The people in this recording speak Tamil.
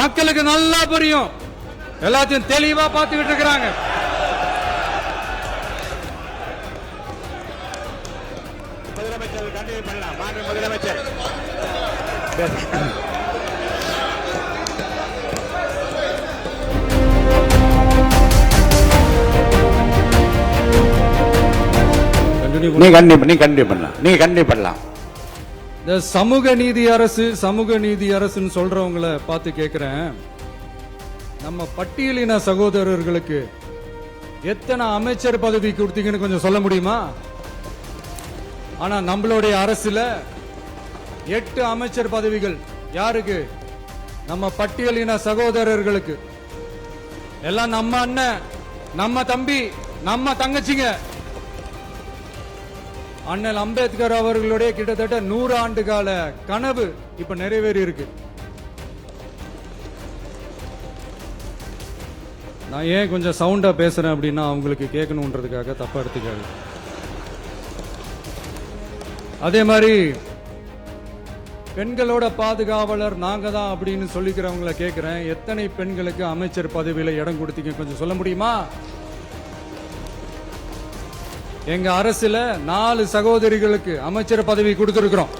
மக்களுக்கு நல்லா புரியும். எல்லாத்தையும் தெளிவா பார்த்துக்கிட்டு இருக்கிறாங்க. முதலமைச்சர் கண்டிப்பா பண்ணலாம். மாண்பு முதலமைச்சர் நீ கண்டிப்பா பண்ணலாம். இந்த சமூக நீதி அரசு சமூக நீதி அரசுன்னு சொல்றவங்களை பார்த்து கேட்கிறேன், நம்ம பட்டியலின சகோதரர்களுக்கு எத்தனை அமைச்சர் பதவி கொடுத்தீங்கன்னு கொஞ்சம் சொல்ல முடியுமா? ஆனா நம்மளுடைய அரசுல 8 அமைச்சர் பதவிகள் யாருக்கு? நம்ம பட்டியலின சகோதரர்களுக்கு. எல்லாம் நம்ம அண்ணன், நம்ம தம்பி, நம்ம தங்கச்சிங்க. அண்ணல் அம்பேத்கர் அவர்களுடைய கிட்டத்தட்ட 100 ஆண்டு கால கனவு இப்ப நிறைவேறி இருக்கு. நான் ஏன் கொஞ்சம் சவுண்டா பேசுறேன் அப்படின்னா அவங்களுக்கு கேட்கணுன்றதுக்காக, தப்பா எடுத்துக்காது. அதே மாதிரி பெண்களோட பாதுகாவலர் நாங்க தான் அப்படின்னு சொல்லிக்கிறவங்களை கேட்கிறேன், எத்தனை பெண்களுக்கு அமைச்சர் பதவியில இடம் கொடுத்தீங்க கொஞ்சம் சொல்ல முடியுமா? எங்க அரசுல 4 சகோதரிகளுக்கு அமைச்சர் பதவி கொடுத்திருக்கிறோம்.